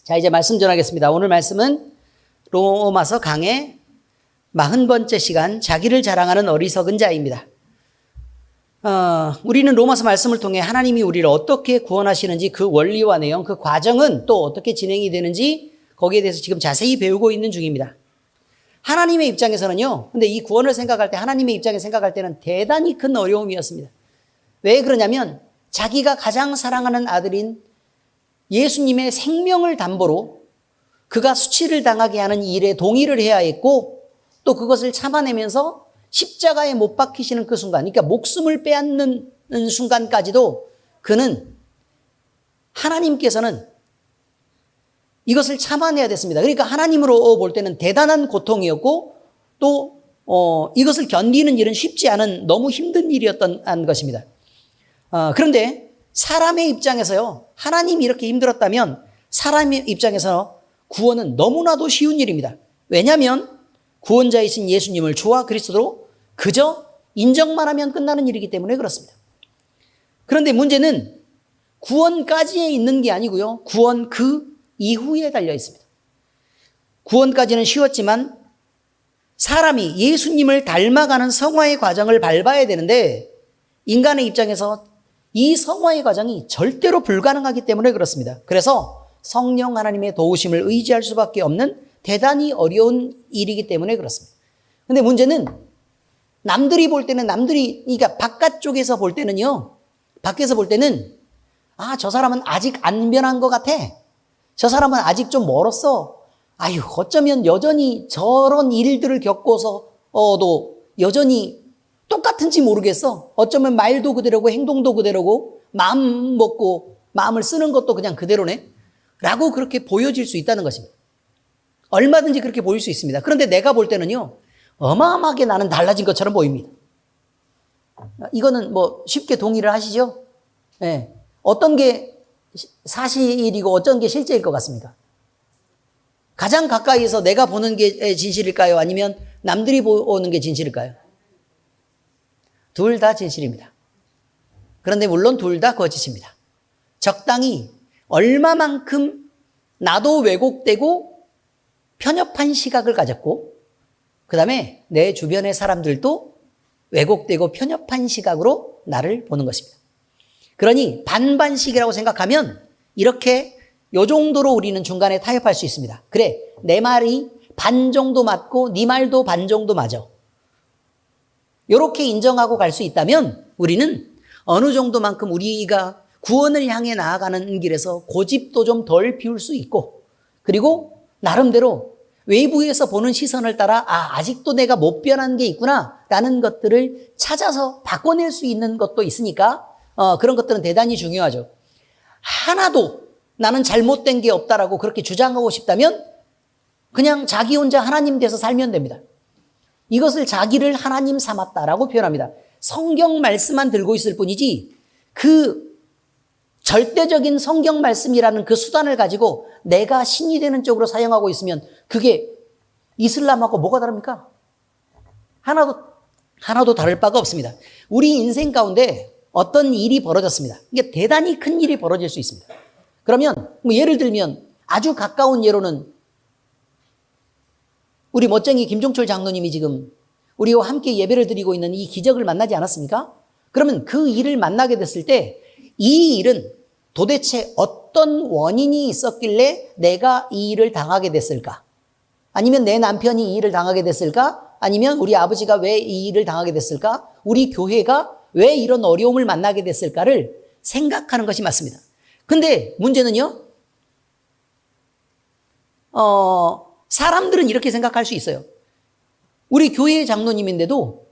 자, 이제 말씀 전하겠습니다. 오늘 말씀은 로마서 강의 40번째 시간, 자기를 자랑하는 어리석은 자입니다. 우리는 로마서 말씀을 통해 하나님이 우리를 어떻게 구원하시는지 그 원리와 내용, 그 과정은 또 어떻게 진행이 되는지 거기에 대해서 지금 자세히 배우고 있는 중입니다. 하나님의 입장에서는요, 근데 이 구원을 생각할 때, 하나님의 입장에 생각할 때는 대단히 큰 어려움이었습니다. 왜 그러냐면 자기가 가장 사랑하는 아들인 예수님의 생명을 담보로 그가 수치를 당하게 하는 일에 동의를 해야 했고, 또 그것을 참아내면서 십자가에 못 박히시는 그 순간, 그러니까 목숨을 빼앗는 순간까지도 그는, 하나님께서는 이것을 참아내야 됐습니다. 그러니까 하나님으로 볼 때는 대단한 고통이었고, 또 이것을 견디는 일은 쉽지 않은 너무 힘든 일이었던 것입니다. 그런데 사람의 입장에서요, 하나님이 이렇게 힘들었다면 사람의 입장에서 구원은 너무나도 쉬운 일입니다. 왜냐하면 구원자이신 예수님을 주와 그리스도로 그저 인정만 하면 끝나는 일이기 때문에 그렇습니다. 그런데 문제는 구원까지에 있는 게 아니고요, 구원 그 이후에 달려 있습니다. 구원까지는 쉬웠지만 사람이 예수님을 닮아가는 성화의 과정을 밟아야 되는데, 인간의 입장에서 이 성화의 과정이 절대로 불가능하기 때문에 그렇습니다. 그래서 성령 하나님의 도우심을 의지할 수밖에 없는 대단히 어려운 일이기 때문에 그렇습니다. 근데 문제는 남들이 볼 때는, 그러니까 바깥쪽에서 볼 때는요, 밖에서 볼 때는 저 사람은 아직 안 변한 것 같아. 저 사람은 아직 좀 멀었어. 아유, 어쩌면 여전히 저런 일들을 겪고서도 여전히 똑같은지 모르겠어. 어쩌면 말도 그대로고 행동도 그대로고 마음 먹고 마음을 쓰는 것도 그냥 그대로네 라고 그렇게 보여질 수 있다는 것입니다. 얼마든지 그렇게 보일 수 있습니다. 그런데 내가 볼 때는요, 어마어마하게 나는 달라진 것처럼 보입니다. 이거는 뭐 쉽게 동의를 하시죠? 네. 어떤 게 사실이고 어떤 게 실제일 것 같습니까? 가장 가까이서 내가 보는 게 진실일까요? 아니면 남들이 보는 게 진실일까요? 둘 다 진실입니다. 그런데 물론 둘 다 거짓입니다. 적당히 얼마만큼 나도 왜곡되고 편협한 시각을 가졌고, 그 다음에 내 주변의 사람들도 왜곡되고 편협한 시각으로 나를 보는 것입니다. 그러니 반반씩이라고 생각하면 이렇게 요 정도로 우리는 중간에 타협할 수 있습니다. 그래, 내 말이 반 정도 맞고 네 말도 반 정도 맞아. 이렇게 인정하고 갈 수 있다면 우리는 어느 정도만큼 우리가 구원을 향해 나아가는 길에서 고집도 좀 덜 피울 수 있고, 그리고 나름대로 외부에서 보는 시선을 따라 아직도 내가 못 변한 게 있구나 라는 것들을 찾아서 바꿔낼 수 있는 것도 있으니까 그런 것들은 대단히 중요하죠. 하나도 나는 잘못된 게 없다라고 그렇게 주장하고 싶다면 그냥 자기 혼자 하나님 돼서 살면 됩니다. 이것을 자기를 하나님 삼았다라고 표현합니다. 성경 말씀만 들고 있을 뿐이지 그 절대적인 성경 말씀이라는 그 수단을 가지고 내가 신이 되는 쪽으로 사용하고 있으면 그게 이슬람하고 뭐가 다릅니까? 하나도 다를 바가 없습니다. 우리 인생 가운데 어떤 일이 벌어졌습니다. 이게 대단히 큰 일이 벌어질 수 있습니다. 그러면 뭐 예를 들면 아주 가까운 예로는 우리 멋쟁이 김종철 장로님이 지금 우리와 함께 예배를 드리고 있는 이 기적을 만나지 않았습니까? 그러면 그 일을 만나게 됐을 때 이 일은 도대체 어떤 원인이 있었길래 내가 이 일을 당하게 됐을까? 아니면 내 남편이 이 일을 당하게 됐을까? 아니면 우리 아버지가 왜 이 일을 당하게 됐을까? 우리 교회가 왜 이런 어려움을 만나게 됐을까를 생각하는 것이 맞습니다. 근데 문제는요, 사람들은 이렇게 생각할 수 있어요. 우리 교회 장로님인데도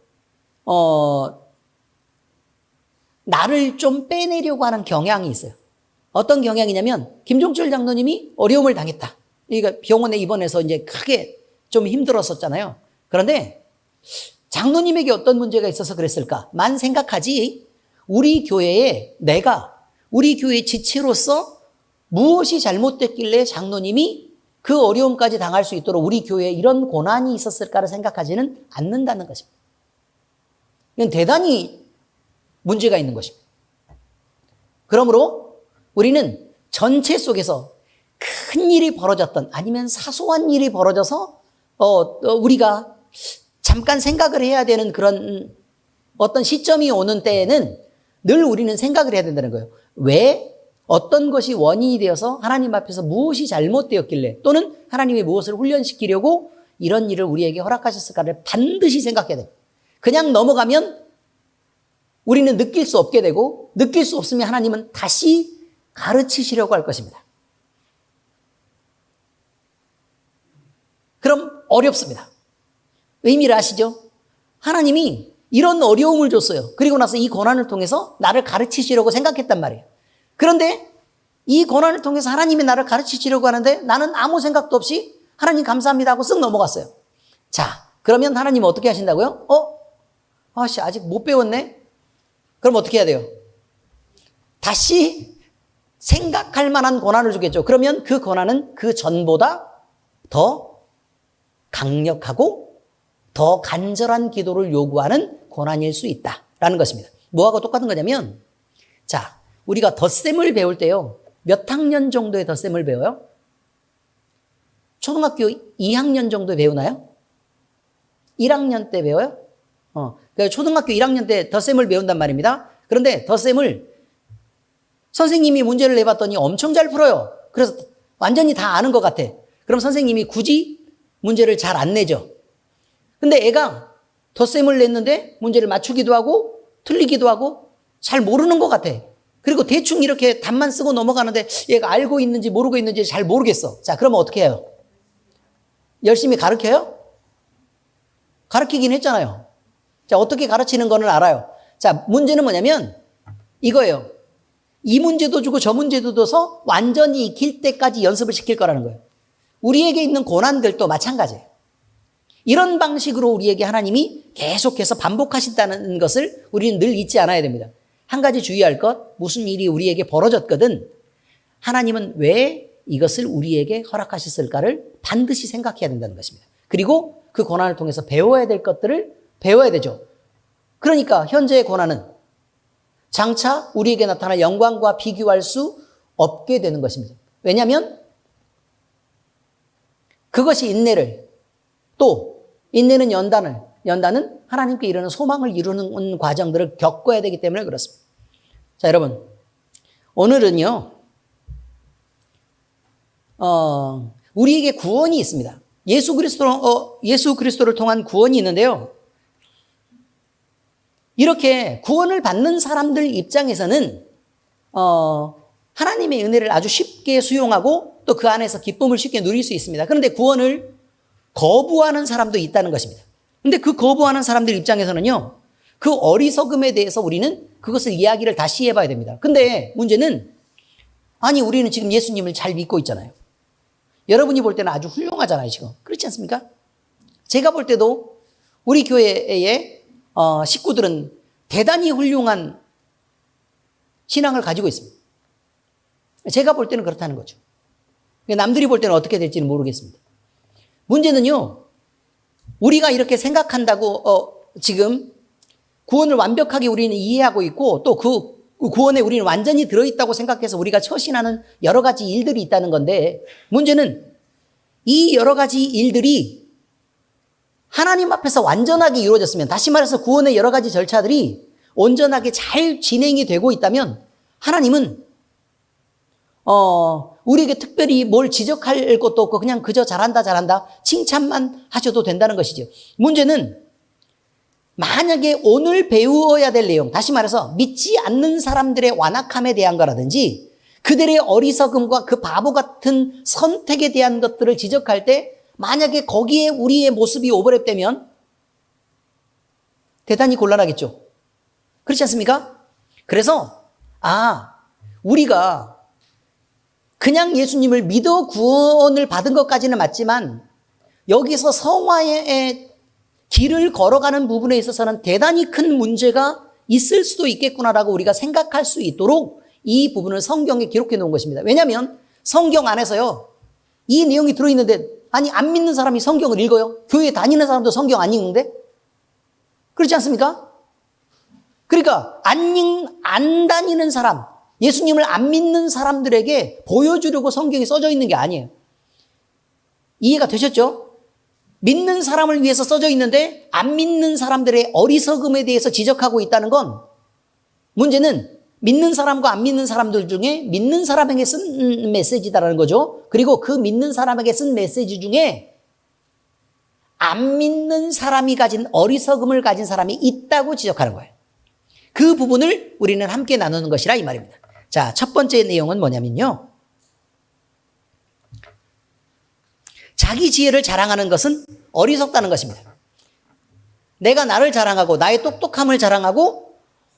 나를 좀 빼내려고 하는 경향이 있어요. 어떤 경향이냐면 김종철 장로님이 어려움을 당했다. 그러니까 병원에 입원해서 이제 크게 좀 힘들었었잖아요. 그런데 장로님에게 어떤 문제가 있어서 그랬을까만 생각하지, 우리 교회에 우리 교회 지체로서 무엇이 잘못됐길래 장로님이 그 어려움까지 당할 수 있도록 우리 교회에 이런 고난이 있었을까를 생각하지는 않는다는 것입니다. 이건 대단히 문제가 있는 것입니다. 그러므로 우리는 전체 속에서 큰 일이 벌어졌던 아니면 사소한 일이 벌어져서 우리가 잠깐 생각을 해야 되는 그런 어떤 시점이 오는 때에는 늘 우리는 생각을 해야 된다는 거예요. 왜 어떤 것이 원인이 되어서 하나님 앞에서 무엇이 잘못되었길래 또는 하나님이 무엇을 훈련시키려고 이런 일을 우리에게 허락하셨을까를 반드시 생각해야 돼요. 그냥 넘어가면 우리는 느낄 수 없게 되고 느낄 수 없으면 하나님은 다시 가르치시려고 할 것입니다. 그럼 어렵습니다. 의미를 아시죠? 하나님이 이런 어려움을 줬어요. 그리고 나서 이 고난을 통해서 나를 가르치시려고 생각했단 말이에요. 그런데 이 고난을 통해서 하나님이 나를 가르치시려고 하는데 나는 아무 생각도 없이 하나님 감사합니다 하고 쓱 넘어갔어요. 자, 그러면 하나님은 어떻게 하신다고요? 아직 못 배웠네? 그럼 어떻게 해야 돼요? 다시 생각할 만한 고난을 주겠죠. 그러면 그 고난은 그 전보다 더 강력하고 더 간절한 기도를 요구하는 고난일 수 있다라는 것입니다. 뭐하고 똑같은 거냐면, 자, 우리가 덧셈을 배울 때요, 몇 학년 정도의 덧셈을 배워요? 초등학교 2학년 정도 배우나요? 1학년 때 배워요? 그러니까 초등학교 1학년 때 덧셈을 배운단 말입니다. 그런데 덧셈을 선생님이 문제를 내봤더니 엄청 잘 풀어요. 그래서 완전히 다 아는 것 같아. 그럼 선생님이 굳이 문제를 잘 안 내죠. 근데 애가 덧셈을 냈는데 문제를 맞추기도 하고 틀리기도 하고 잘 모르는 것 같아. 그리고 대충 이렇게 답만 쓰고 넘어가는데 얘가 알고 있는지 모르고 있는지 잘 모르겠어. 자, 그러면 어떻게 해요? 열심히 가르쳐요? 가르치긴 했잖아요. 자, 어떻게 가르치는 거는 알아요. 자, 문제는 뭐냐면 이거예요. 이 문제도 주고 저 문제도 줘서 완전히 익힐 때까지 연습을 시킬 거라는 거예요. 우리에게 있는 고난들도 마찬가지예요. 이런 방식으로 우리에게 하나님이 계속해서 반복하신다는 것을 우리는 늘 잊지 않아야 됩니다. 한 가지 주의할 것, 무슨 일이 우리에게 벌어졌거든 하나님은 왜 이것을 우리에게 허락하셨을까를 반드시 생각해야 된다는 것입니다. 그리고 그 고난을 통해서 배워야 될 것들을 배워야 되죠. 그러니까 현재의 고난은 장차 우리에게 나타날 영광과 비교할 수 없게 되는 것입니다. 왜냐하면 그것이 인내를, 또 인내는 연단은 하나님께 이르는 소망을 이루는 과정들을 겪어야 되기 때문에 그렇습니다. 자, 여러분, 오늘은요, 우리에게 구원이 있습니다. 예수 그리스도를 통한 구원이 있는데요. 이렇게 구원을 받는 사람들 입장에서는 하나님의 은혜를 아주 쉽게 수용하고 또 그 안에서 기쁨을 쉽게 누릴 수 있습니다. 그런데 구원을 거부하는 사람도 있다는 것입니다. 그런데 그 거부하는 사람들 입장에서는요, 그 어리석음에 대해서 우리는 그것을 이야기를 다시 해봐야 됩니다. 근데 문제는, 아니, 우리는 지금 예수님을 잘 믿고 있잖아요. 여러분이 볼 때는 아주 훌륭하잖아요, 지금. 그렇지 않습니까? 제가 볼 때도 우리 교회의 식구들은 대단히 훌륭한 신앙을 가지고 있습니다. 제가 볼 때는 그렇다는 거죠. 남들이 볼 때는 어떻게 될지는 모르겠습니다. 문제는요, 우리가 이렇게 생각한다고 지금 구원을 완벽하게 우리는 이해하고 있고 또 그 구원에 우리는 완전히 들어있다고 생각해서 우리가 처신하는 여러 가지 일들이 있다는 건데, 문제는 이 여러 가지 일들이 하나님 앞에서 완전하게 이루어졌으면, 다시 말해서 구원의 여러 가지 절차들이 온전하게 잘 진행이 되고 있다면 하나님은 우리에게 특별히 뭘 지적할 것도 없고 그냥 그저 잘한다 칭찬만 하셔도 된다는 것이죠. 문제는 만약에 오늘 배워야 될 내용, 다시 말해서 믿지 않는 사람들의 완악함에 대한 거라든지 그들의 어리석음과 그 바보 같은 선택에 대한 것들을 지적할 때 만약에 거기에 우리의 모습이 오버랩되면 대단히 곤란하겠죠. 그렇지 않습니까? 그래서 우리가 그냥 예수님을 믿어 구원을 받은 것까지는 맞지만 여기서 성화의 길을 걸어가는 부분에 있어서는 대단히 큰 문제가 있을 수도 있겠구나라고 우리가 생각할 수 있도록 이 부분을 성경에 기록해 놓은 것입니다. 왜냐하면 성경 안에서요, 이 내용이 들어있는데, 아니, 안 믿는 사람이 성경을 읽어요? 교회 다니는 사람도 성경 안 읽는데? 그렇지 않습니까? 그러니까 안 다니는 사람, 예수님을 안 믿는 사람들에게 보여주려고 성경이 써져 있는 게 아니에요. 이해가 되셨죠? 믿는 사람을 위해서 써져 있는데 안 믿는 사람들의 어리석음에 대해서 지적하고 있다는 건, 문제는 믿는 사람과 안 믿는 사람들 중에 믿는 사람에게 쓴 메시지다라는 거죠. 그리고 그 믿는 사람에게 쓴 메시지 중에 안 믿는 사람이 가진 어리석음을 가진 사람이 있다고 지적하는 거예요. 그 부분을 우리는 함께 나누는 것이라 이 말입니다. 자, 첫 번째 내용은 뭐냐면요, 자기 지혜를 자랑하는 것은 어리석다는 것입니다. 내가 나를 자랑하고 나의 똑똑함을 자랑하고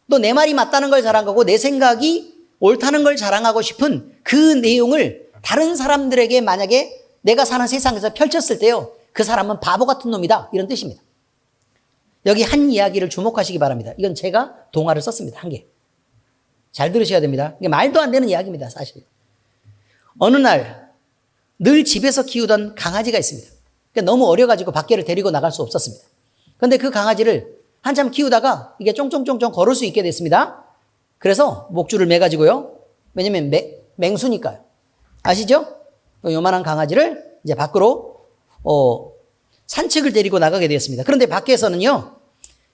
또 내 말이 맞다는 걸 자랑하고 내 생각이 옳다는 걸 자랑하고 싶은 그 내용을 다른 사람들에게 만약에 내가 사는 세상에서 펼쳤을 때요, 그 사람은 바보 같은 놈이다, 이런 뜻입니다. 여기 한 이야기를 주목하시기 바랍니다. 이건 제가 동화를 썼습니다. 한 개. 잘 들으셔야 됩니다. 이게 말도 안 되는 이야기입니다, 사실. 어느 날 늘 집에서 키우던 강아지가 있습니다. 그러니까 너무 어려가지고 밖에를 데리고 나갈 수 없었습니다. 그런데 그 강아지를 한참 키우다가 이게 쫑쫑쫑쫑 걸을 수 있게 됐습니다. 그래서 목줄을 매가지고요. 왜냐면 맹수니까요. 아시죠? 요만한 강아지를 이제 밖으로 산책을 데리고 나가게 되었습니다. 그런데 밖에서는요,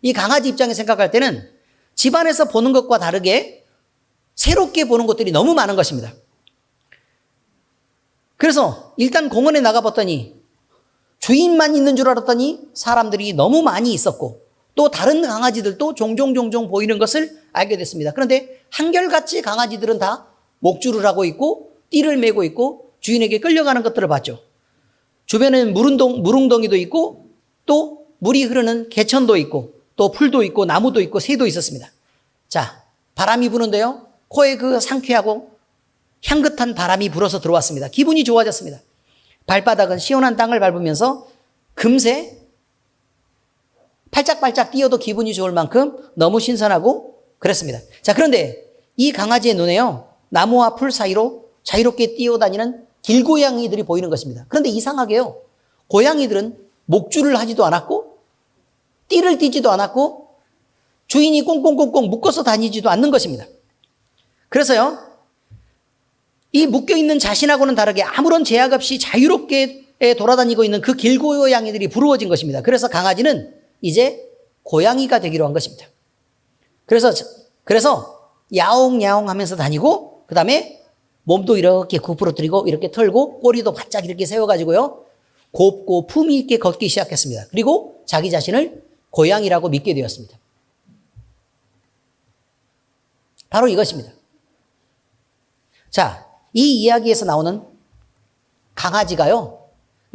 이 강아지 입장에 생각할 때는 집안에서 보는 것과 다르게 새롭게 보는 것들이 너무 많은 것입니다. 그래서 일단 공원에 나가봤더니 주인만 있는 줄 알았더니 사람들이 너무 많이 있었고 또 다른 강아지들도 종종 보이는 것을 알게 됐습니다. 그런데 한결같이 강아지들은 다 목줄을 하고 있고 띠를 메고 있고 주인에게 끌려가는 것들을 봤죠. 주변에는 물웅덩이도 있고 또 물이 흐르는 개천도 있고 또 풀도 있고 나무도 있고 새도 있었습니다. 자, 바람이 부는데요, 코에 그 상쾌하고 향긋한 바람이 불어서 들어왔습니다. 기분이 좋아졌습니다. 발바닥은 시원한 땅을 밟으면서 금세 팔짝팔짝 뛰어도 기분이 좋을 만큼 너무 신선하고 그랬습니다. 자, 그런데 이 강아지의 눈에요, 나무와 풀 사이로 자유롭게 뛰어다니는 길고양이들이 보이는 것입니다. 그런데 이상하게요, 고양이들은 목줄을 하지도 않았고 띠를 띠지도 않았고 주인이 꽁꽁꽁꽁 묶어서 다니지도 않는 것입니다. 그래서요, 이 묶여있는 자신하고는 다르게 아무런 제약 없이 자유롭게 돌아다니고 있는 그 길고양이들이 부러워진 것입니다. 그래서 강아지는 이제 고양이가 되기로 한 것입니다. 그래서 야옹야옹 하면서 다니고, 그 다음에 몸도 이렇게 구부러뜨리고 이렇게 털고 꼬리도 바짝 이렇게 세워가지고요, 곱고 품위 있게 걷기 시작했습니다. 그리고 자기 자신을 고양이라고 믿게 되었습니다. 바로 이것입니다. 자, 이 이야기에서 나오는 강아지가요,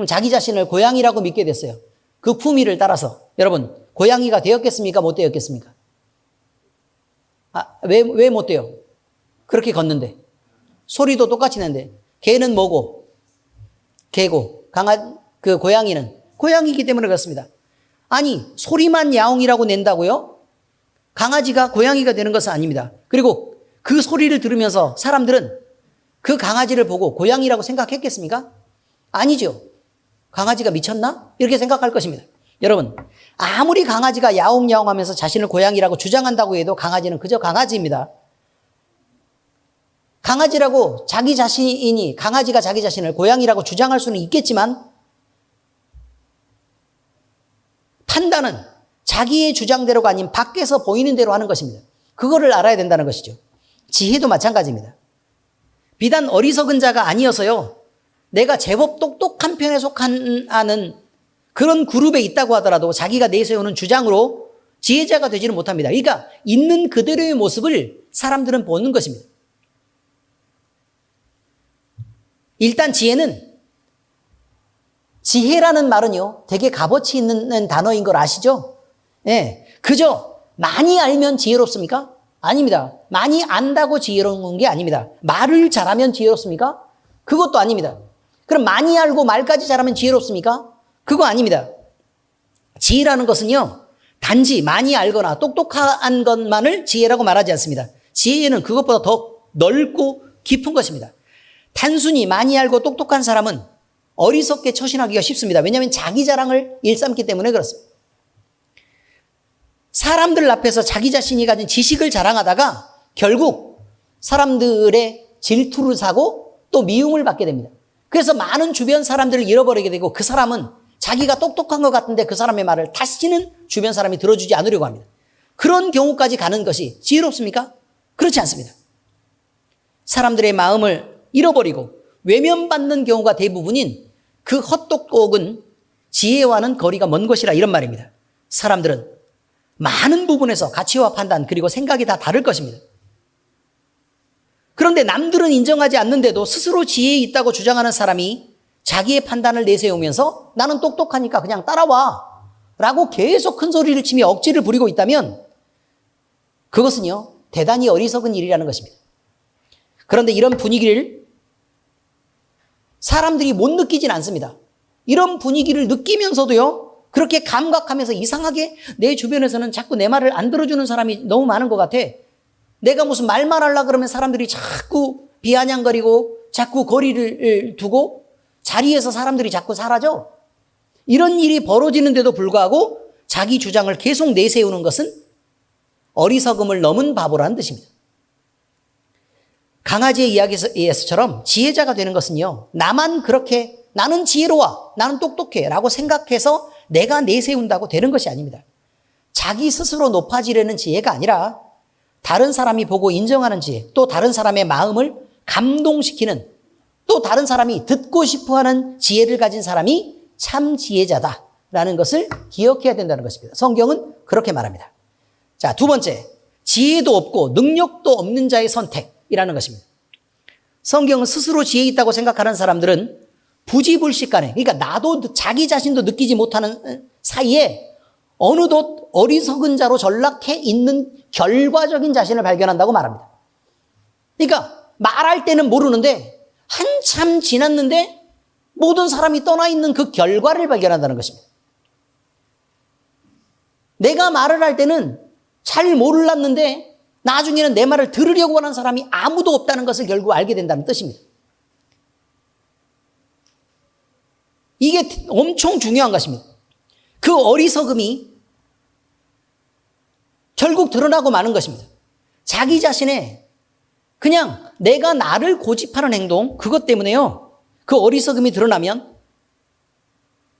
자기 자신을 고양이라고 믿게 됐어요. 그 품위를 따라서. 여러분, 고양이가 되었겠습니까? 못 되었겠습니까? 왜 못 돼요? 그렇게 걷는데. 소리도 똑같이 내는데. 개는 뭐고? 개고. 그 고양이는 고양이기 때문에 그렇습니다. 아니, 소리만 야옹이라고 낸다고요? 강아지가 고양이가 되는 것은 아닙니다. 그리고 그 소리를 들으면서 사람들은 그 강아지를 보고 고양이라고 생각했겠습니까? 아니죠. 강아지가 미쳤나? 이렇게 생각할 것입니다. 여러분, 아무리 강아지가 야옹야옹 하면서 자신을 고양이라고 주장한다고 해도 강아지는 그저 강아지입니다. 강아지가 자기 자신을 고양이라고 주장할 수는 있겠지만 판단은 자기의 주장대로가 아닌 밖에서 보이는 대로 하는 것입니다. 그거를 알아야 된다는 것이죠. 지혜도 마찬가지입니다. 비단 어리석은 자가 아니어서요, 내가 제법 똑똑한 편에 속하는 그런 그룹에 있다고 하더라도 자기가 내세우는 주장으로 지혜자가 되지는 못합니다. 그러니까 있는 그대로의 모습을 사람들은 보는 것입니다. 일단 지혜라는 말은요, 되게 값어치 있는 단어인 걸 아시죠? 예, 그저 많이 알면 지혜롭습니까? 아닙니다. 많이 안다고 지혜로운 게 아닙니다. 말을 잘하면 지혜롭습니까? 그것도 아닙니다. 그럼 많이 알고 말까지 잘하면 지혜롭습니까? 그거 아닙니다. 지혜라는 것은요, 단지 많이 알거나 똑똑한 것만을 지혜라고 말하지 않습니다. 지혜는 그것보다 더 넓고 깊은 것입니다. 단순히 많이 알고 똑똑한 사람은 어리석게 처신하기가 쉽습니다. 왜냐하면 자기 자랑을 일삼기 때문에 그렇습니다. 사람들 앞에서 자기 자신이 가진 지식을 자랑하다가 결국 사람들의 질투를 사고 또 미움을 받게 됩니다. 그래서 많은 주변 사람들을 잃어버리게 되고 그 사람은 자기가 똑똑한 것 같은데 그 사람의 말을 다시는 주변 사람이 들어주지 않으려고 합니다. 그런 경우까지 가는 것이 지혜롭습니까? 그렇지 않습니다. 사람들의 마음을 잃어버리고 외면받는 경우가 대부분인 그 헛똑똑은 지혜와는 거리가 먼 것이라 이런 말입니다. 사람들은 많은 부분에서 가치와 판단 그리고 생각이 다 다를 것입니다. 그런데 남들은 인정하지 않는데도 스스로 지혜 있다고 주장하는 사람이 자기의 판단을 내세우면서 나는 똑똑하니까 그냥 따라와 라고 계속 큰 소리를 치며 억지를 부리고 있다면 그것은요 대단히 어리석은 일이라는 것입니다. 그런데 이런 분위기를 사람들이 못 느끼진 않습니다. 이런 분위기를 느끼면서도요 그렇게 감각하면서 이상하게 내 주변에서는 자꾸 내 말을 안 들어주는 사람이 너무 많은 것 같아. 내가 무슨 말만 하려고 그러면 사람들이 자꾸 비아냥거리고 자꾸 거리를 두고 자리에서 사람들이 자꾸 사라져. 이런 일이 벌어지는데도 불구하고 자기 주장을 계속 내세우는 것은 어리석음을 넘은 바보라는 뜻입니다. 강아지의 이야기에서처럼 지혜자가 되는 것은요 나만 그렇게 나는 지혜로워 나는 똑똑해 라고 생각해서 내가 내세운다고 되는 것이 아닙니다. 자기 스스로 높아지려는 지혜가 아니라 다른 사람이 보고 인정하는 지혜, 또 다른 사람의 마음을 감동시키는, 또 다른 사람이 듣고 싶어하는 지혜를 가진 사람이 참 지혜자다라는 것을 기억해야 된다는 것입니다. 성경은 그렇게 말합니다. 자, 두 번째, 지혜도 없고 능력도 없는 자의 선택이라는 것입니다. 성경은 스스로 지혜 있다고 생각하는 사람들은 부지불식간에, 그러니까 나도 자기 자신도 느끼지 못하는 사이에 어느덧 어리석은 자로 전락해 있는 결과적인 자신을 발견한다고 말합니다. 그러니까 말할 때는 모르는데 한참 지났는데 모든 사람이 떠나 있는 그 결과를 발견한다는 것입니다. 내가 말을 할 때는 잘 몰랐는데 나중에는 내 말을 들으려고 하는 사람이 아무도 없다는 것을 결국 알게 된다는 뜻입니다. 이게 엄청 중요한 것입니다. 그 어리석음이 결국 드러나고 마는 것입니다. 자기 자신의 그냥 내가 나를 고집하는 행동, 그것 때문에요. 그 어리석음이 드러나면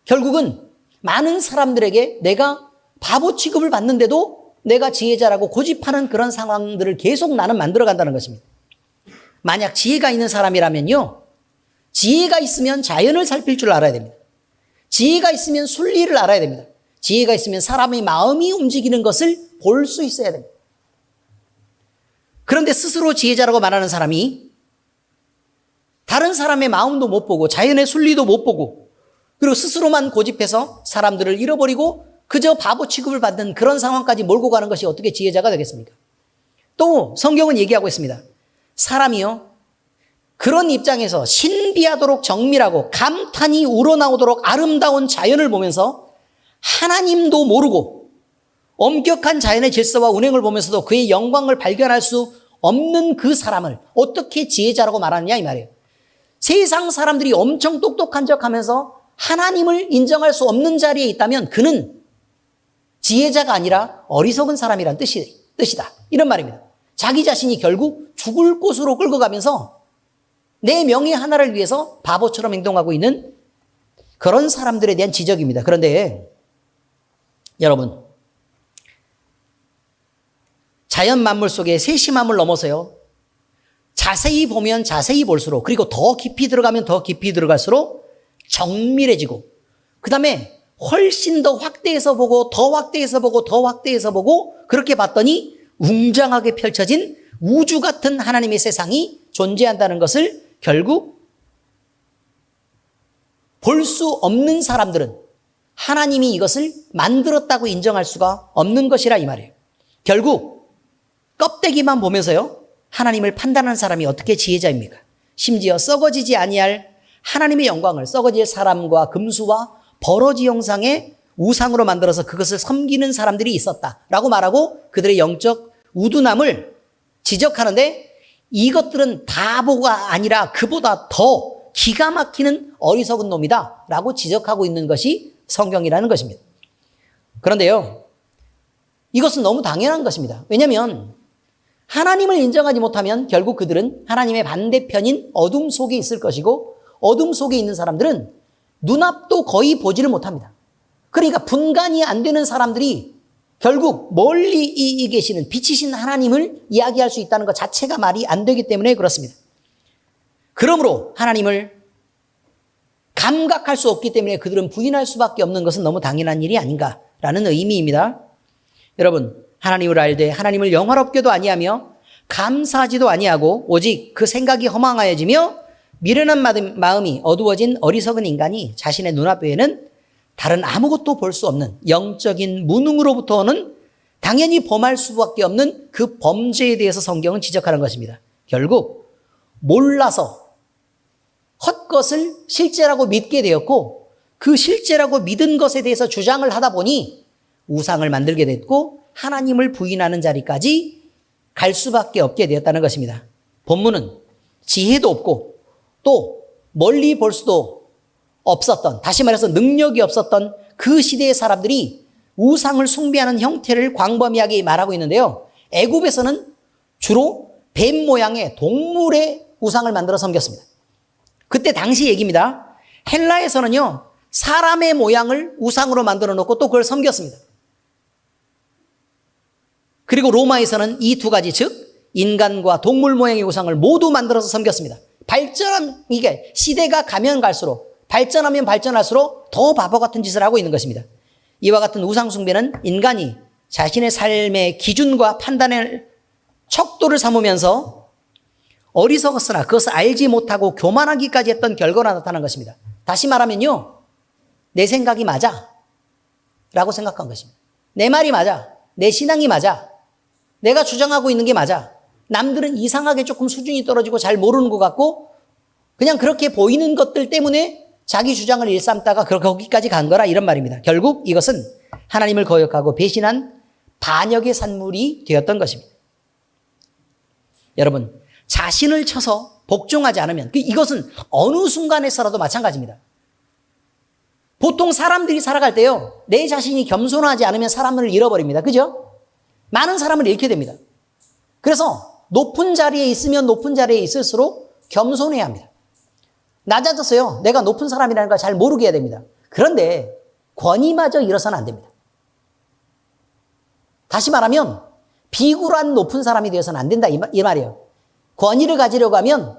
결국은 많은 사람들에게 내가 바보 취급을 받는데도 내가 지혜자라고 고집하는 그런 상황들을 계속 나는 만들어간다는 것입니다. 만약 지혜가 있는 사람이라면요. 지혜가 있으면 자연을 살필 줄 알아야 됩니다. 지혜가 있으면 순리를 알아야 됩니다. 지혜가 있으면 사람의 마음이 움직이는 것을 볼 수 있어야 됩니다. 그런데 스스로 지혜자라고 말하는 사람이 다른 사람의 마음도 못 보고 자연의 순리도 못 보고 그리고 스스로만 고집해서 사람들을 잃어버리고 그저 바보 취급을 받는 그런 상황까지 몰고 가는 것이 어떻게 지혜자가 되겠습니까? 또 성경은 얘기하고 있습니다. 사람이요. 그런 입장에서 신비하도록 정밀하고 감탄이 우러나오도록 아름다운 자연을 보면서 하나님도 모르고 엄격한 자연의 질서와 운행을 보면서도 그의 영광을 발견할 수 없는 그 사람을 어떻게 지혜자라고 말하느냐 이 말이에요. 세상 사람들이 엄청 똑똑한 척하면서 하나님을 인정할 수 없는 자리에 있다면 그는 지혜자가 아니라 어리석은 사람이란 뜻이다. 이런 말입니다. 자기 자신이 결국 죽을 곳으로 끌고 가면서 내 명예 하나를 위해서 바보처럼 행동하고 있는 그런 사람들에 대한 지적입니다. 그런데 여러분, 자연 만물 속에 세심함을 넘어서요. 자세히 보면 자세히 볼수록 그리고 더 깊이 들어가면 더 깊이 들어갈수록 정밀해지고 그 다음에 훨씬 더 확대해서 보고 더 확대해서 보고 더 확대해서 보고 그렇게 봤더니 웅장하게 펼쳐진 우주 같은 하나님의 세상이 존재한다는 것을 결국 볼 수 없는 사람들은 하나님이 이것을 만들었다고 인정할 수가 없는 것이라 이 말이에요. 결국 껍데기만 보면서요 하나님을 판단하는 사람이 어떻게 지혜자입니까? 심지어 썩어지지 아니할 하나님의 영광을 썩어질 사람과 금수와 버러지 형상의 우상으로 만들어서 그것을 섬기는 사람들이 있었다라고 말하고 그들의 영적 우둔함을 지적하는데 이것들은 바보가 아니라 그보다 더 기가 막히는 어리석은 놈이다 라고 지적하고 있는 것이 성경이라는 것입니다. 그런데요, 이것은 너무 당연한 것입니다. 왜냐하면 하나님을 인정하지 못하면 결국 그들은 하나님의 반대편인 어둠 속에 있을 것이고, 어둠 속에 있는 사람들은 눈앞도 거의 보지를 못합니다. 그러니까 분간이 안 되는 사람들이 결국 멀리 계시는 빛이신 하나님을 이야기할 수 있다는 것 자체가 말이 안 되기 때문에 그렇습니다. 그러므로 하나님을 감각할 수 없기 때문에 그들은 부인할 수밖에 없는 것은 너무 당연한 일이 아닌가라는 의미입니다. 여러분, 하나님을 알되 하나님을 영화롭게도 아니하며 감사하지도 아니하고 오직 그 생각이 허망하여지며 미련한 마음이 어두워진 어리석은 인간이 자신의 눈앞에는 다른 아무것도 볼 수 없는 영적인 무능으로부터 오는 당연히 범할 수밖에 없는 그 범죄에 대해서 성경은 지적하는 것입니다. 결국 몰라서 헛것을 실제라고 믿게 되었고, 그 실제라고 믿은 것에 대해서 주장을 하다 보니 우상을 만들게 됐고 하나님을 부인하는 자리까지 갈 수밖에 없게 되었다는 것입니다. 본문은 지혜도 없고 또 멀리 볼 수도 없었던, 다시 말해서 능력이 없었던 그 시대의 사람들이 우상을 숭배하는 형태를 광범위하게 말하고 있는데요. 애굽에서는 주로 뱀 모양의 동물의 우상을 만들어 섬겼습니다. 그때 당시 얘기입니다. 헬라에서는요, 사람의 모양을 우상으로 만들어 놓고 또 그걸 섬겼습니다. 그리고 로마에서는 이 두 가지, 즉 인간과 동물 모양의 우상을 모두 만들어서 섬겼습니다. 이게 시대가 가면 갈수록, 발전하면 발전할수록 더 바보 같은 짓을 하고 있는 것입니다. 이와 같은 우상 숭배는 인간이 자신의 삶의 기준과 판단의 척도를 삼으면서 어리석었으나 그것을 알지 못하고 교만하기까지 했던 결과로 나타난 것입니다. 다시 말하면요, 내 생각이 맞아 라고 생각한 것입니다. 내 말이 맞아, 내 신앙이 맞아, 내가 주장하고 있는 게 맞아. 남들은 이상하게 조금 수준이 떨어지고 잘 모르는 것 같고 그냥 그렇게 보이는 것들 때문에 자기 주장을 일삼다가 거기까지 간 거라, 이런 말입니다. 결국 이것은 하나님을 거역하고 배신한 반역의 산물이 되었던 것입니다. 여러분, 자신을 쳐서 복종하지 않으면, 이것은 어느 순간에서라도 마찬가지입니다. 보통 사람들이 살아갈 때요, 내 자신이 겸손하지 않으면 사람을 잃어버립니다. 그죠? 많은 사람을 잃게 됩니다. 그래서 높은 자리에 있으면 높은 자리에 있을수록 겸손해야 합니다. 낮아져서요, 내가 높은 사람이라는 걸 잘 모르게 해야 됩니다. 그런데 권위마저 잃어서는 안 됩니다. 다시 말하면 비굴한 높은 사람이 되어서는 안 된다, 이 말이에요. 권위를 가지려고 하면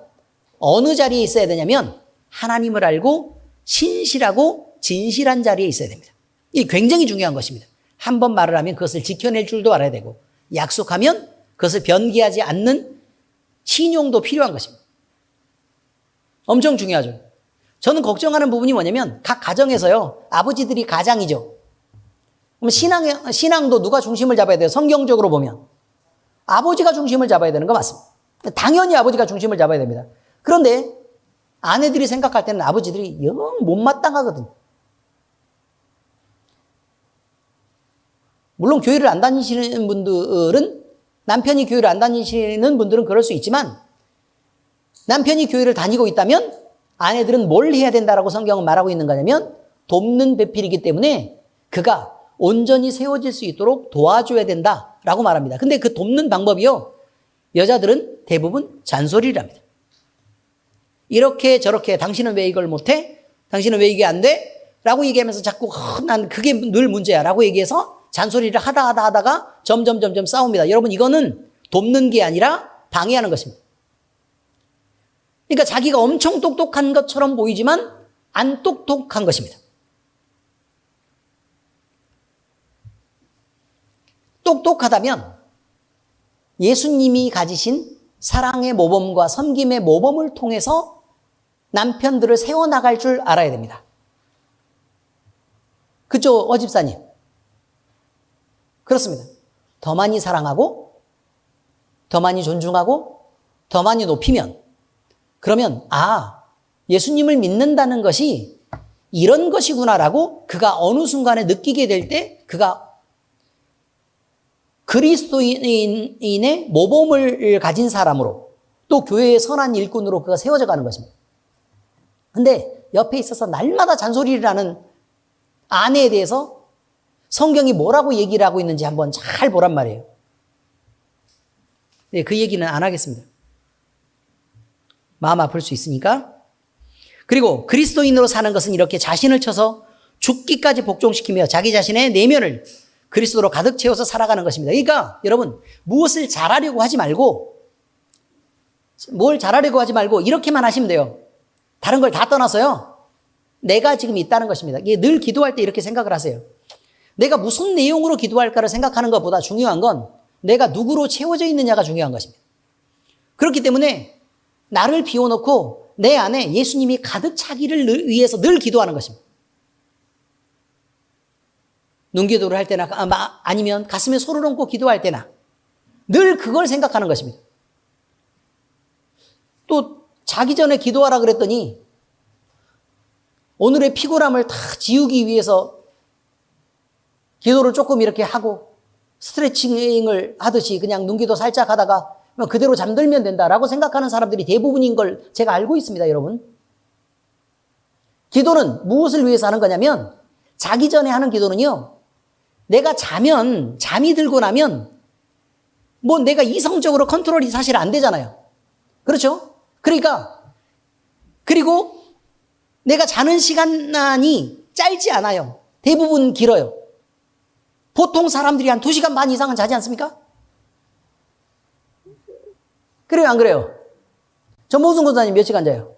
어느 자리에 있어야 되냐면 하나님을 알고 신실하고 진실한 자리에 있어야 됩니다. 이게 굉장히 중요한 것입니다. 한 번 말을 하면 그것을 지켜낼 줄도 알아야 되고, 약속하면 그것을 변기하지 않는 신용도 필요한 것입니다. 엄청 중요하죠. 저는 걱정하는 부분이 뭐냐면 각 가정에서요, 아버지들이 가장이죠. 그럼 신앙도 누가 중심을 잡아야 돼요? 성경적으로 보면 아버지가 중심을 잡아야 되는 거 맞습니다. 당연히 아버지가 중심을 잡아야 됩니다. 그런데 아내들이 생각할 때는 아버지들이 영 못마땅하거든요. 물론 교회를 안 다니시는 분들은, 남편이 교회를 안 다니시는 분들은 그럴 수 있지만, 남편이 교회를 다니고 있다면 아내들은 뭘 해야 된다라고 성경은 말하고 있는 거냐면 돕는 배필이기 때문에 그가 온전히 세워질 수 있도록 도와줘야 된다라고 말합니다. 근데 그 돕는 방법이요, 여자들은 대부분 잔소리를 합니다. 이렇게 저렇게, 당신은 왜 이걸 못해? 당신은 왜 이게 안 돼? 라고 얘기하면서 자꾸 난 그게 늘 문제야 라고 얘기해서 잔소리를 하다가 점점 싸웁니다. 여러분, 이거는 돕는 게 아니라 방해하는 것입니다. 그러니까 자기가 엄청 똑똑한 것처럼 보이지만 안 똑똑한 것입니다. 똑똑하다면 예수님이 가지신 사랑의 모범과 섬김의 모범을 통해서 남편들을 세워나갈 줄 알아야 됩니다. 그죠, 어집사님? 그렇습니다. 더 많이 사랑하고, 더 많이 존중하고, 더 많이 높이면, 그러면 예수님을 믿는다는 것이 이런 것이구나라고 그가 어느 순간에 느끼게 될 때 그가 그리스도인의 모범을 가진 사람으로, 또 교회의 선한 일꾼으로 그가 세워져 가는 것입니다. 근데 옆에 있어서 날마다 잔소리를 하는 아내에 대해서 성경이 뭐라고 얘기를 하고 있는지 한번 잘 보란 말이에요. 네, 그 얘기는 안 하겠습니다. 마음 아플 수 있으니까. 그리고 그리스도인으로 사는 것은 이렇게 자신을 쳐서 죽기까지 복종시키며 자기 자신의 내면을 그리스도로 가득 채워서 살아가는 것입니다. 그러니까 여러분, 무엇을 잘하려고 하지 말고, 뭘 잘하려고 하지 말고 이렇게만 하시면 돼요. 다른 걸 다 떠나서요, 내가 지금 있다는 것입니다. 이게 늘 기도할 때 이렇게 생각을 하세요. 내가 무슨 내용으로 기도할까를 생각하는 것보다 중요한 건 내가 누구로 채워져 있느냐가 중요한 것입니다. 그렇기 때문에 나를 비워놓고 내 안에 예수님이 가득 차기를 위해서 늘 기도하는 것입니다. 눈기도를 할 때나 아니면 가슴에 손을 얹고 기도할 때나 늘 그걸 생각하는 것입니다. 또 자기 전에 기도하라 그랬더니 오늘의 피곤함을 다 지우기 위해서 기도를 조금 이렇게 하고 스트레칭을 하듯이 그냥 눈기도 살짝 하다가 그대로 잠들면 된다라고 생각하는 사람들이 대부분인 걸 제가 알고 있습니다, 여러분. 기도는 무엇을 위해서 하는 거냐면 자기 전에 하는 기도는요, 내가 잠이 들고 나면 뭐 내가 이성적으로 컨트롤이 사실 안 되잖아요. 그렇죠? 그리고 내가 자는 시간이 짧지 않아요. 대부분 길어요. 보통 사람들이 한 2시간 반 이상은 자지 않습니까? 그래요, 안 그래요? 전모순 권사님 몇 시간 자요?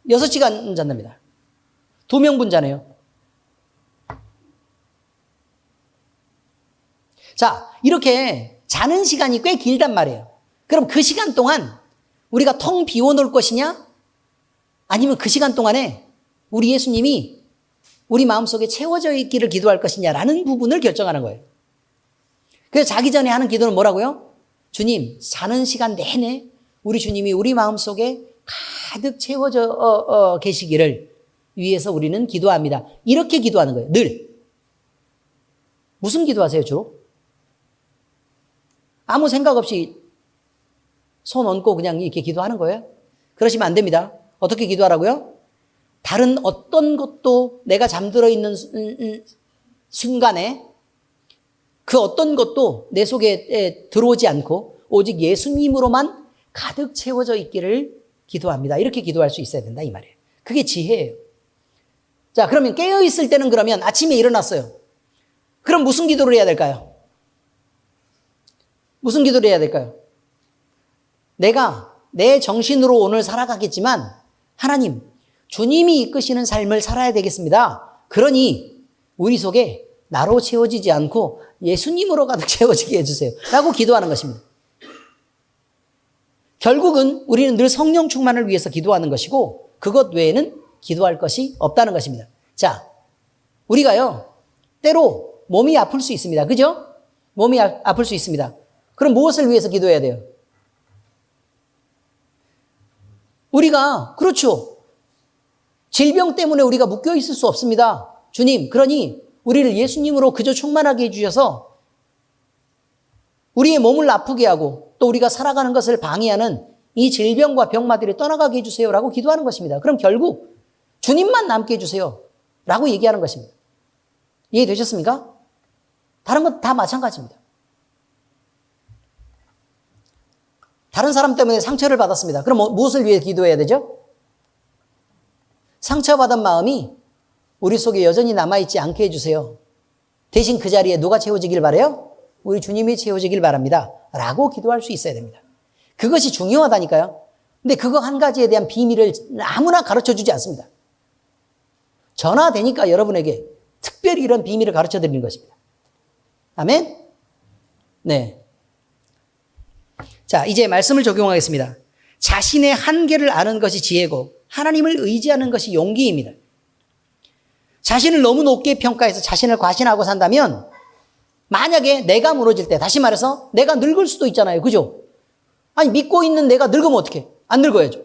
6시간 잔답니다. 2명분 자네요. 자, 이렇게 자는 시간이 꽤 길단 말이에요. 그럼 그 시간 동안 우리가 텅 비워놓을 것이냐? 아니면 그 시간 동안에 우리 예수님이 우리 마음속에 채워져 있기를 기도할 것이냐라는 부분을 결정하는 거예요. 그래서 자기 전에 하는 기도는 뭐라고요? 주님, 자는 시간 내내 우리 주님이 우리 마음속에 가득 채워져 계시기를 위해서 우리는 기도합니다. 이렇게 기도하는 거예요. 늘. 무슨 기도하세요, 주로? 아무 생각 없이 손 얹고 그냥 이렇게 기도하는 거예요? 그러시면 안 됩니다. 어떻게 기도하라고요? 다른 어떤 것도 내가 잠들어 있는 순간에 그 어떤 것도 내 속에 들어오지 않고 오직 예수님으로만 가득 채워져 있기를 기도합니다. 이렇게 기도할 수 있어야 된다 이 말이에요. 그게 지혜예요. 자, 그러면 깨어있을 때는 그러면 아침에 일어났어요. 그럼 무슨 기도를 해야 될까요? 무슨 기도를 해야 될까요? 내가 내 정신으로 오늘 살아가겠지만 하나님, 주님이 이끄시는 삶을 살아야 되겠습니다. 그러니 우리 속에 나로 채워지지 않고 예수님으로 가득 채워지게 해주세요. 라고 기도하는 것입니다. 결국은 우리는 늘 성령 충만을 위해서 기도하는 것이고 그것 외에는 기도할 것이 없다는 것입니다. 자, 우리가요, 때로 몸이 아플 수 있습니다. 그죠? 몸이 아플 수 있습니다. 그럼 무엇을 위해서 기도해야 돼요? 우리가, 그렇죠. 질병 때문에 우리가 묶여 있을 수 없습니다. 주님, 그러니 우리를 예수님으로 그저 충만하게 해주셔서 우리의 몸을 아프게 하고 또 우리가 살아가는 것을 방해하는 이 질병과 병마들이 떠나가게 해주세요 라고 기도하는 것입니다. 그럼 결국 주님만 남게 해주세요 라고 얘기하는 것입니다. 이해되셨습니까? 다른 건 다 마찬가지입니다. 다른 사람 때문에 상처를 받았습니다. 그럼 무엇을 위해 기도해야 되죠? 상처받은 마음이 우리 속에 여전히 남아있지 않게 해주세요. 대신 그 자리에 누가 채워지길 바라요? 우리 주님이 채워지길 바랍니다. 라고 기도할 수 있어야 됩니다. 그것이 중요하다니까요. 근데 그거 한 가지에 대한 비밀을 아무나 가르쳐주지 않습니다. 전화되니까 여러분에게 특별히 이런 비밀을 가르쳐 드리는 것입니다. 아멘? 네. 자, 이제 말씀을 적용하겠습니다. 자신의 한계를 아는 것이 지혜고 하나님을 의지하는 것이 용기입니다. 자신을 너무 높게 평가해서 자신을 과신하고 산다면 만약에 내가 무너질 때, 다시 말해서 내가 늙을 수도 있잖아요. 그죠? 아니, 믿고 있는 내가 늙으면 어떡해? 안 늙어야죠.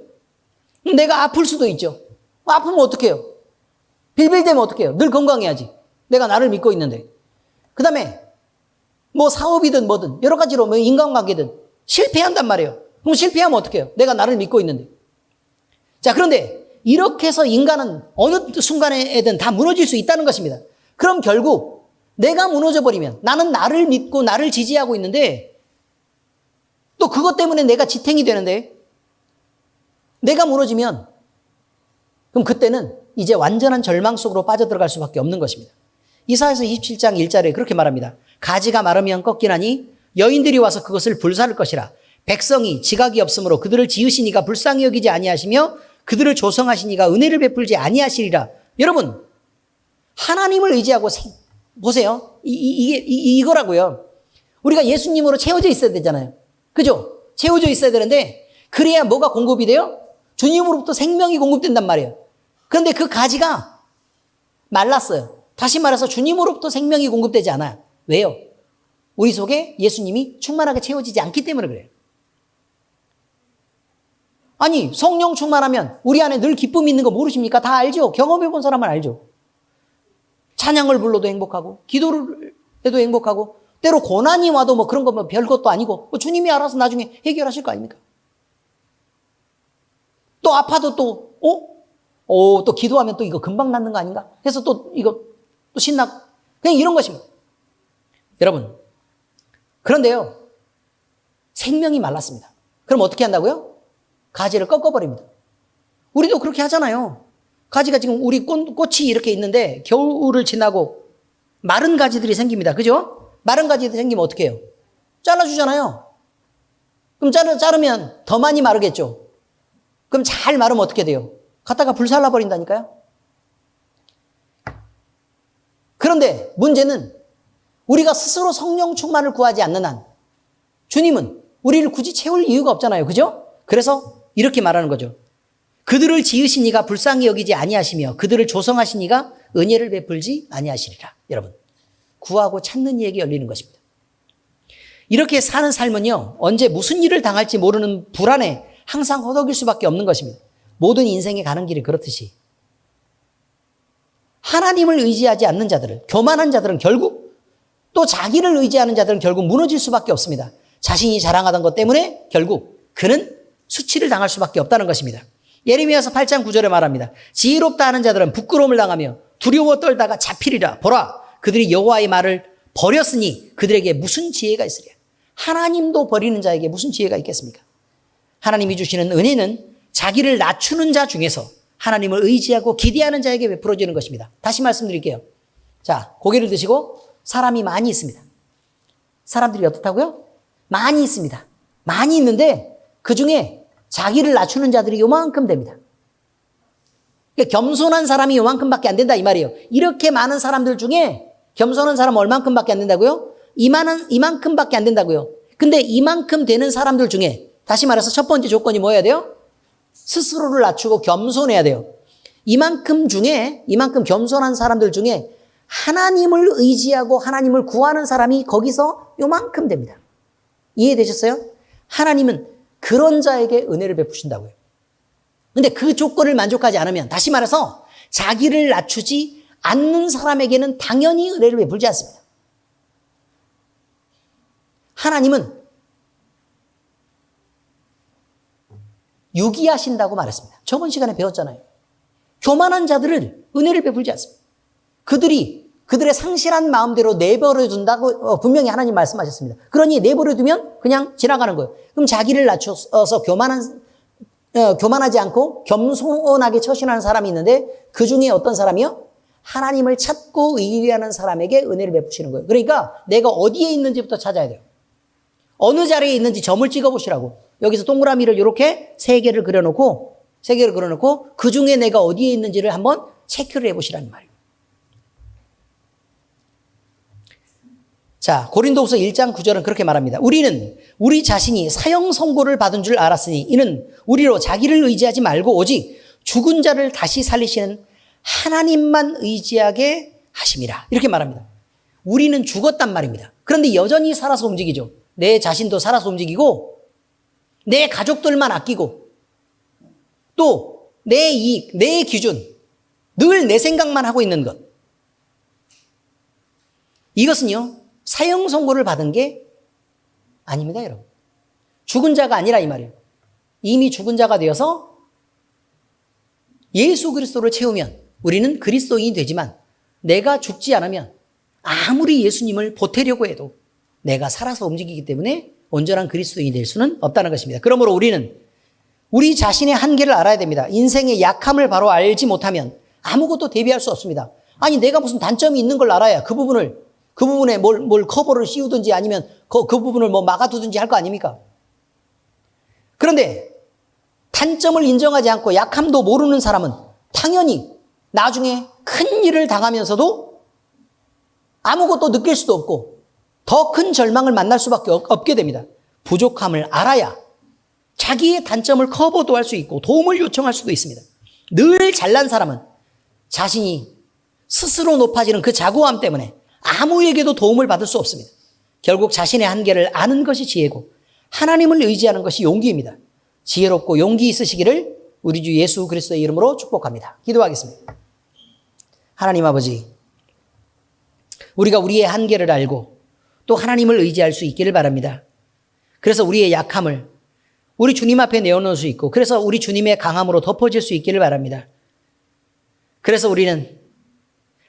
내가 아플 수도 있죠. 아프면 어떡해요? 빌빌대면 어떡해요? 늘 건강해야지. 내가 나를 믿고 있는데. 그 다음에 뭐 사업이든 뭐든 여러 가지로 뭐 인간관계든 실패한단 말이에요. 그럼 실패하면 어떡해요? 내가 나를 믿고 있는데. 자, 그런데 이렇게 해서 인간은 어느 순간에든 다 무너질 수 있다는 것입니다. 그럼 결국 내가 무너져 버리면 나는 나를 믿고 나를 지지하고 있는데 또 그것 때문에 내가 지탱이 되는데 내가 무너지면 그럼 그때는 이제 완전한 절망 속으로 빠져들어갈 수밖에 없는 것입니다. 이사야서 27장 1절에 그렇게 말합니다. 가지가 마르면 꺾이나니 여인들이 와서 그것을 불사를 것이라. 백성이 지각이 없으므로 그들을 지으신 이가 불쌍히 여기지 아니하시며 그들을 조성하신 이가 은혜를 베풀지 아니하시리라. 여러분, 하나님을 의지하고 보세요. 이거라고요. 우리가 예수님으로 채워져 있어야 되잖아요. 그죠? 채워져 있어야 되는데 그래야 뭐가 공급이 돼요? 주님으로부터 생명이 공급된단 말이에요. 그런데 그 가지가 말랐어요. 다시 말해서 주님으로부터 생명이 공급되지 않아요. 왜요? 우리 속에 예수님이 충만하게 채워지지 않기 때문에 그래요. 아니, 성령 충만하면 우리 안에 늘 기쁨이 있는 거 모르십니까? 다 알죠? 경험해 본 사람은 알죠. 찬양을 불러도 행복하고 기도를 해도 행복하고 때로 고난이 와도 뭐 그런 거 뭐 별것도 아니고 뭐 주님이 알아서 나중에 해결하실 거 아닙니까? 또 아파도 또 기도하면 또 이거 금방 낫는 거 아닌가? 해서 또 이거 또 신나고 그냥 이런 것입니다. 여러분, 그런데요, 생명이 말랐습니다. 그럼 어떻게 한다고요? 가지를 꺾어버립니다. 우리도 그렇게 하잖아요. 가지가 지금 우리 꽃이 이렇게 있는데 겨울을 지나고 마른 가지들이 생깁니다. 그죠? 마른 가지들이 생기면 어떻게 해요? 잘라주잖아요. 그럼 자르면 더 많이 마르겠죠? 그럼 잘 마르면 어떻게 돼요? 갖다가 불살라 버린다니까요? 그런데 문제는 우리가 스스로 성령 충만을 구하지 않는 한 주님은 우리를 굳이 채울 이유가 없잖아요. 그죠? 그래서 이렇게 말하는 거죠. 그들을 지으신 이가 불쌍히 여기지 아니하시며 그들을 조성하신 이가 은혜를 베풀지 아니하시리라. 여러분, 구하고 찾는 이에게 열리는 것입니다. 이렇게 사는 삶은요, 언제 무슨 일을 당할지 모르는 불안에 항상 허덕일 수밖에 없는 것입니다. 모든 인생에 가는 길이 그렇듯이 하나님을 의지하지 않는 자들은, 교만한 자들은 결국 또 자기를 의지하는 자들은 결국 무너질 수밖에 없습니다. 자신이 자랑하던 것 때문에 결국 그는 수치를 당할 수밖에 없다는 것입니다. 예레미야서 8장 9절에 말합니다. 지혜롭다 하는 자들은 부끄러움을 당하며 두려워 떨다가 잡히리라. 보라, 그들이 여호와의 말을 버렸으니 그들에게 무슨 지혜가 있으랴. 하나님도 버리는 자에게 무슨 지혜가 있겠습니까? 하나님이 주시는 은혜는 자기를 낮추는 자 중에서 하나님을 의지하고 기대하는 자에게 베풀어지는 것입니다. 다시 말씀드릴게요. 자, 고개를 드시고 사람이 많이 있습니다. 사람들이 어떻다고요? 많이 있습니다. 많이 있는데 그 중에 자기를 낮추는 자들이 요만큼 됩니다. 그러니까 겸손한 사람이 요만큼밖에 안 된다 이 말이에요. 이렇게 많은 사람들 중에 겸손한 사람 얼만큼밖에 안 된다고요? 이만큼밖에 안 된다고요. 근데 이만큼 되는 사람들 중에 다시 말해서 첫 번째 조건이 뭐여야 돼요? 스스로를 낮추고 겸손해야 돼요. 이만큼 겸손한 사람들 중에 하나님을 의지하고 하나님을 구하는 사람이 거기서 요만큼 됩니다. 이해되셨어요? 하나님은 그런 자에게 은혜를 베푸신다고요. 근데 그 조건을 만족하지 않으면, 다시 말해서 자기를 낮추지 않는 사람에게는 당연히 은혜를 베풀지 않습니다. 하나님은 유기하신다고 말했습니다. 저번 시간에 배웠잖아요. 교만한 자들을 은혜를 베풀지 않습니다. 그들의 상실한 마음대로 내버려 둔다고 분명히 하나님 말씀하셨습니다. 그러니 내버려 두면 그냥 지나가는 거예요. 그럼 자기를 낮춰서 교만하지 않고 겸손하게 처신하는 사람이 있는데 그 중에 어떤 사람이요? 하나님을 찾고 의뢰하는 사람에게 은혜를 베푸시는 거예요. 그러니까 내가 어디에 있는지부터 찾아야 돼요. 어느 자리에 있는지 점을 찍어보시라고. 여기서 동그라미를 이렇게 세 개를 그려놓고 그 중에 내가 어디에 있는지를 한번 체크를 해보시라는 말이에요. 자, 고린도후서 1장 9절은 그렇게 말합니다. 우리는 우리 자신이 사형 선고를 받은 줄 알았으니 이는 우리로 자기를 의지하지 말고 오직 죽은 자를 다시 살리시는 하나님만 의지하게 하심이라. 이렇게 말합니다. 우리는 죽었단 말입니다. 그런데 여전히 살아서 움직이죠. 내 자신도 살아서 움직이고 내 가족들만 아끼고 또 내 이익, 내 기준, 늘 내 생각만 하고 있는 것. 이것은요, 사형 선고를 받은 게 아닙니다, 여러분. 죽은 자가 아니라 이 말이에요. 이미 죽은 자가 되어서 예수 그리스도를 채우면 우리는 그리스도인이 되지만 내가 죽지 않으면 아무리 예수님을 보태려고 해도 내가 살아서 움직이기 때문에 온전한 그리스도인이 될 수는 없다는 것입니다. 그러므로 우리는 우리 자신의 한계를 알아야 됩니다. 인생의 약함을 바로 알지 못하면 아무것도 대비할 수 없습니다. 아니, 내가 무슨 단점이 있는 걸 알아야 그 부분에 뭘 커버를 씌우든지 아니면 그 부분을 뭐 막아두든지 할 거 아닙니까? 그런데 단점을 인정하지 않고 약함도 모르는 사람은 당연히 나중에 큰 일을 당하면서도 아무것도 느낄 수도 없고 더 큰 절망을 만날 수밖에 없게 됩니다. 부족함을 알아야 자기의 단점을 커버도 할 수 있고 도움을 요청할 수도 있습니다. 늘 잘난 사람은 자신이 스스로 높아지는 그 자고함 때문에 아무에게도 도움을 받을 수 없습니다. 결국 자신의 한계를 아는 것이 지혜고 하나님을 의지하는 것이 용기입니다. 지혜롭고 용기 있으시기를 우리 주 예수 그리스도의 이름으로 축복합니다. 기도하겠습니다. 하나님 아버지, 우리가 우리의 한계를 알고 또 하나님을 의지할 수 있기를 바랍니다. 그래서 우리의 약함을 우리 주님 앞에 내어놓을 수 있고 그래서 우리 주님의 강함으로 덮어질 수 있기를 바랍니다. 그래서 우리는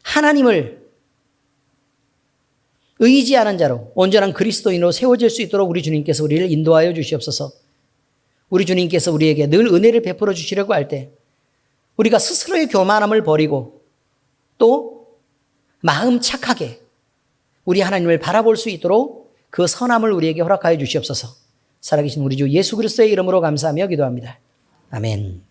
하나님을 의지하는 자로 온전한 그리스도인으로 세워질 수 있도록 우리 주님께서 우리를 인도하여 주시옵소서. 우리 주님께서 우리에게 늘 은혜를 베풀어 주시려고 할 때 우리가 스스로의 교만함을 버리고 또 마음 착하게 우리 하나님을 바라볼 수 있도록 그 선함을 우리에게 허락하여 주시옵소서. 살아계신 우리 주 예수 그리스도의 이름으로 감사하며 기도합니다. 아멘.